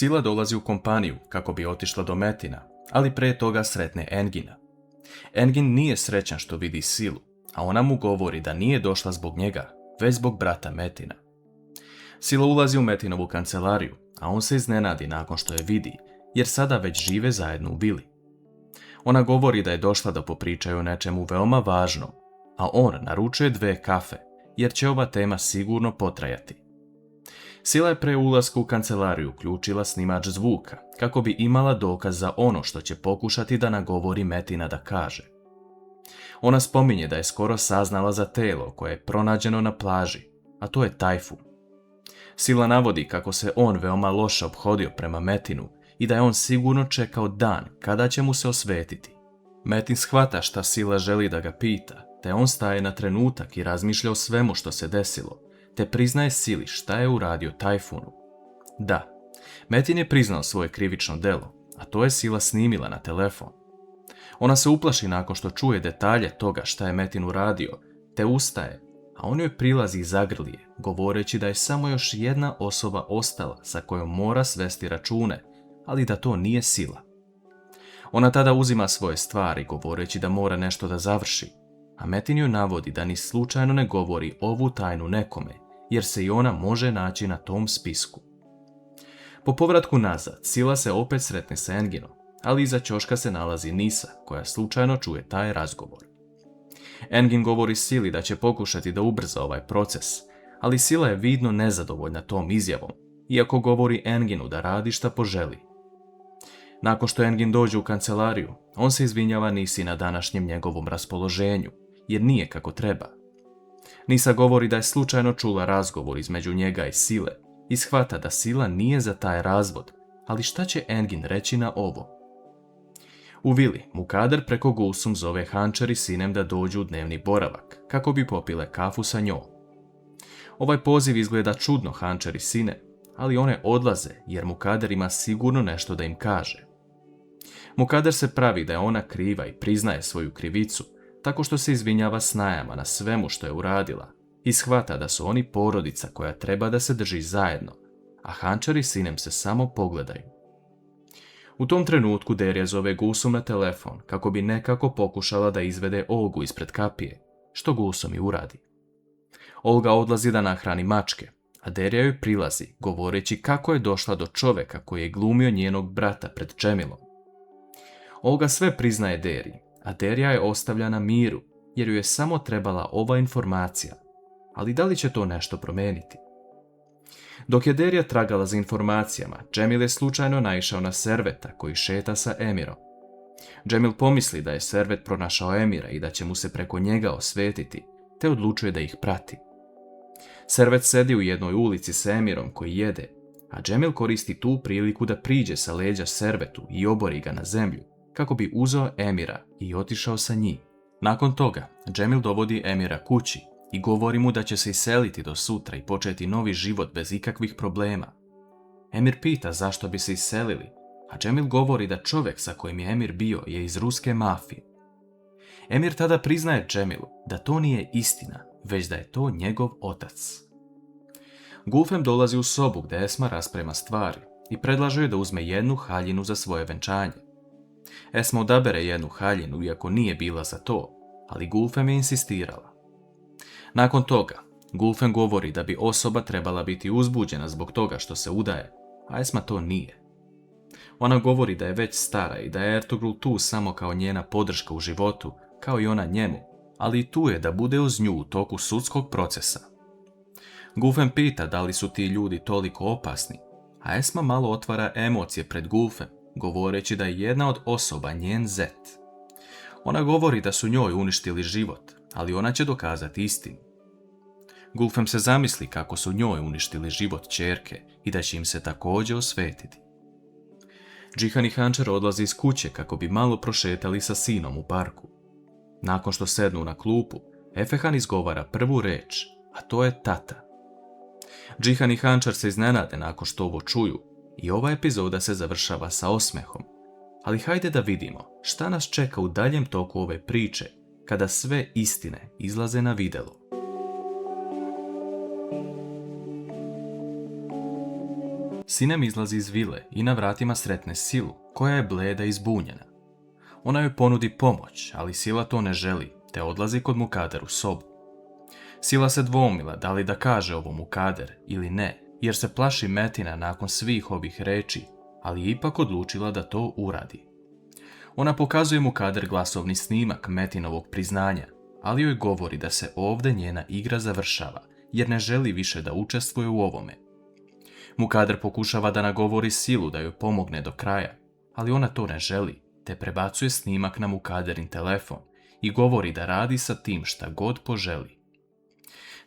Sila dolazi u kompaniju kako bi otišla do Metina, ali pre toga sretne Engina. Engin nije srećan što vidi Silu, a ona mu govori da nije došla zbog njega, već zbog brata Metina. Sila ulazi u Metinovu kancelariju, a on se iznenadi nakon što je vidi, jer sada već žive zajedno u vili. Ona govori da je došla da popričaju o nečemu veoma važnom, a on naručuje 2 kafe, jer će ova tema sigurno potrajati. Sila je pre ulaska u kancelariju uključila snimač zvuka, kako bi imala dokaz za ono što će pokušati da nagovori Metina da kaže. Ona spominje da je skoro saznala za telo koje je pronađeno na plaži, a to je Tajfun. Sila navodi kako se on veoma loše ophodio prema Metinu i da je on sigurno čekao dan kada će mu se osvetiti. Metin shvata šta Sila želi da ga pita, te on staje na trenutak i razmišlja o svemu što se desilo, te priznaje Sili šta je uradio Tajfunu. Da, Metin je priznao svoje krivično delo, a to je Sila snimila na telefon. Ona se uplaši nakon što čuje detalje toga šta je Metin uradio, te ustaje, a on joj prilazi i zagrlije, govoreći da je samo još jedna osoba ostala sa kojom mora svesti račune, ali da to nije Sila. Ona tada uzima svoje stvari, govoreći da mora nešto da završi, a Metin joj navodi da ni slučajno ne govori ovu tajnu nekome, jer se i ona može naći na tom spisku. Po povratku nazad, Sila se opet sretne sa Enginom, ali iza ćoška se nalazi Nisa, koja slučajno čuje taj razgovor. Engin govori Sili da će pokušati da ubrza ovaj proces, ali Sila je vidno nezadovoljna tom izjavom, iako govori Enginu da radi šta poželi. Nakon što Engin dođe u kancelariju, on se izvinjava Nisi na današnjem njegovom raspoloženju, jer nije kako treba. Nisa govori da je slučajno čula razgovor između njega i Sile i shvata da Sila nije za taj razvod, ali šta će Engin reći na ovo? U vili Mukader preko Gulsum zove Hančar i sinem da dođu u dnevni boravak, kako bi popile kafu sa njom. Ovaj poziv izgleda čudno Hančar i sine, ali one odlaze jer Mukader ima sigurno nešto da im kaže. Mukader se pravi da je ona kriva i priznaje svoju krivicu, tako što se izvinjava snajama na svemu što je uradila i shvata da su oni porodica koja treba da se drži zajedno, a Hančar i sinem se samo pogledaju. U tom trenutku Derja zove Gulsum na telefon kako bi nekako pokušala da izvede Olgu ispred kapije, što Gulsum i uradi. Olga odlazi da nahrani mačke, a Derja joj prilazi, govoreći kako je došla do čoveka koji je glumio njenog brata pred Džemilom. Olga sve priznaje Derji, a Derja je ostavlja na miru, jer ju je samo trebala ova informacija, ali da li će to nešto promeniti? Dok je Derja tragala za informacijama, Džemil je slučajno naišao na Serveta koji šeta sa Emirom. Džemil pomisli da je Servet pronašao Emira i da će mu se preko njega osvetiti, te odlučuje da ih prati. Servet sedi u jednoj ulici sa Emirom koji jede, a Džemil koristi tu priliku da priđe sa leđa Servetu i obori ga na zemlju, kako bi uzeo Emira i otišao sa njim. Nakon toga, Džemil dovodi Emira kući i govori mu da će se iseliti do sutra i početi novi život bez ikakvih problema. Emir pita zašto bi se iselili, a Džemil govori da čovjek sa kojim je Emir bio je iz ruske mafije. Emir tada priznaje Džemilu da to nije istina, već da je to njegov otac. Gulfem dolazi u sobu gdje Esma rasprema stvari i predlaže joj da uzme jednu haljinu za svoje venčanje. Esma odabere jednu haljinu iako nije bila za to, ali Gulfem je insistirala. Nakon toga, Gulfem govori da bi osoba trebala biti uzbuđena zbog toga što se udaje, a Esma to nije. Ona govori da je već stara i da je Ertugrul tu samo kao njena podrška u životu, kao i ona njemu, ali i tu je da bude uz nju u toku sudskog procesa. Gulfem pita da li su ti ljudi toliko opasni, a Esma malo otvara emocije pred Gulfem, govoreći da je jedna od osoba njen zet. Ona govori da su njoj uništili život, ali ona će dokazati istinu. Gulfem se zamisli kako su njoj uništili život ćerke i da će im se također osvetiti. Džihan i Hančar odlazi iz kuće kako bi malo prošetali sa sinom u parku. Nakon što sednu na klupu, Efehan izgovara prvu reč, a to je tata. Džihan i Hančar se iznenade nakon što ovo čuju i ova epizoda se završava sa osmehom. Ali hajde da vidimo šta nas čeka u daljem toku ove priče kada sve istine izlaze na videlo. Sinem izlazi iz vile i na vratima sretne Silu, koja je bleda i zbunjena. Ona joj ponudi pomoć, ali Sila to ne želi, te odlazi kod Mukader u sobu. Sila se dvoumila da li da kaže ovo Mukader ili ne, jer se plaši Metina nakon svih ovih reči, ali ipak odlučila da to uradi. Ona pokazuje Mukader glasovni snimak Metinovog priznanja, ali joj govori da se ovdje njena igra završava, jer ne želi više da učestvuje u ovome. Mukader pokušava da nagovori Silu da joj pomogne do kraja, ali ona to ne želi, te prebacuje snimak na Mukaderin telefon i govori da radi sa tim šta god poželi.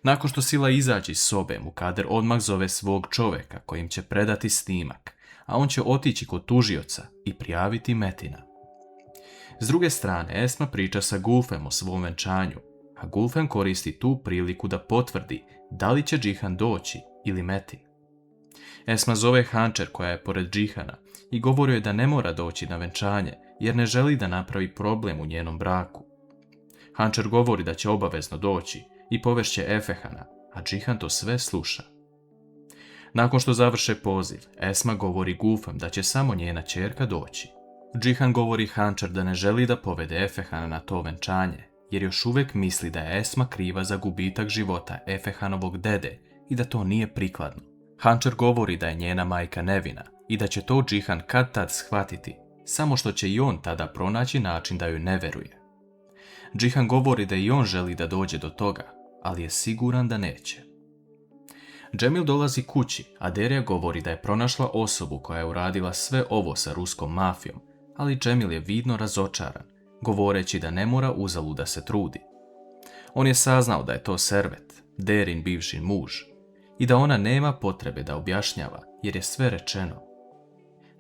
Nakon što Sila izađe iz sobe, Mukader odmah zove svog čoveka kojim će predati snimak, a on će otići kod tužioca i prijaviti Metina. S druge strane, Esma priča sa Gulfem o svom venčanju, a Gulfem koristi tu priliku da potvrdi da li će Džihan doći ili Metin. Esma zove Hančer koja je pored Džihana i govori joj da ne mora doći na venčanje jer ne želi da napravi problem u njenom braku. Hančer govori da će obavezno doći i povešće Efehana, a Džihan to sve sluša. Nakon što završe poziv, Esma govori Gulfem da će samo njena ćerka doći. Džihan govori Hančer da ne želi da povede Efehana na to venčanje, jer još uvijek misli da je Esma kriva za gubitak života Efehanovog dede i da to nije prikladno. Hančer govori da je njena majka nevina i da će to Džihan kad tad shvatiti, samo što će i on tada pronaći način da joj ne veruje. Džihan govori da i on želi da dođe do toga, ali je siguran da neće. Džemil dolazi kući, a Derija govori da je pronašla osobu koja je uradila sve ovo sa ruskom mafijom, ali Džemil je vidno razočaran, govoreći da ne mora uzalud da se trudi. On je saznao da je to Servet, Derin bivši muž, i da ona nema potrebe da objašnjava, jer je sve rečeno.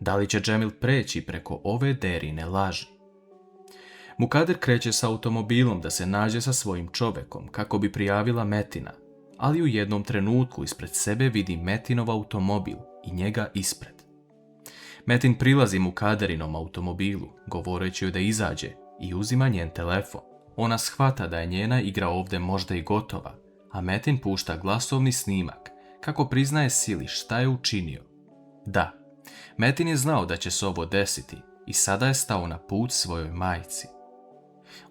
Da li će Džemil preći preko ove Derine laži? Mukader kreće sa automobilom da se nađe sa svojim čovekom kako bi prijavila Metina, ali u jednom trenutku ispred sebe vidi Metinov automobil i njega ispred. Metin prilazi Mukaderinom automobilu, govoreći joj da izađe i uzima njen telefon. Ona shvata da je njena igra ovdje možda i gotova, a Metin pušta glasovni snimak kako priznaje Sili šta je učinio. Da, Metin je znao da će se ovo desiti i sada je stao na put svojoj majci.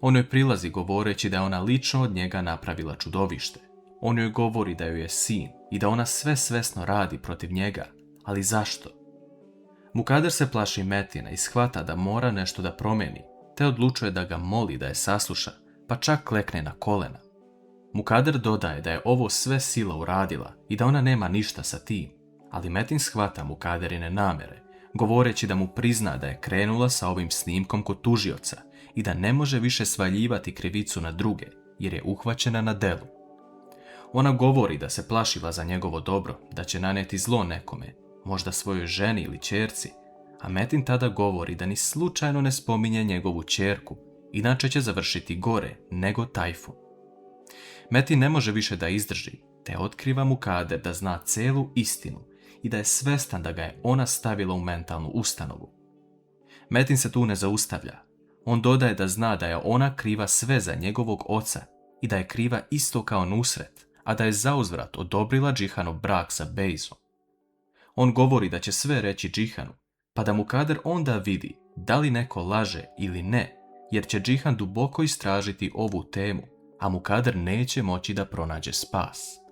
On joj prilazi govoreći da je ona lično od njega napravila čudovište. On joj govori da joj je sin i da ona sve svesno radi protiv njega, ali zašto? Mukader se plaši Metina i shvata da mora nešto da promeni, te odlučuje da ga moli da je sasluša, pa čak klekne na kolena. Mukader dodaje da je ovo sve Sila uradila i da ona nema ništa sa tim, ali Metin shvata Mukaderine namere, govoreći da mu prizna da je krenula sa ovim snimkom kod tužioca i da ne može više svaljivati krivicu na druge, jer je uhvaćena na delu. Ona govori da se plašila za njegovo dobro, da će naneti zlo nekome, možda svojoj ženi ili ćerci, a Metin tada govori da ni slučajno ne spominje njegovu ćerku, inače će završiti gore nego Tajfun. Metin ne može više da izdrži, te otkriva Mukader da zna celu istinu i da je svestan da ga je ona stavila u mentalnu ustanovu. Metin se tu ne zaustavlja. On dodaje da zna da je ona kriva sve za njegovog oca i da je kriva isto kao Nusret, a da je zauzvrat odobrila Džihanov brak sa Bejzom. On govori da će sve reći Džihanu, pa da Mukader onda vidi da li neko laže ili ne, jer će Džihan duboko istražiti ovu temu, a Mukader neće moći da pronađe spas.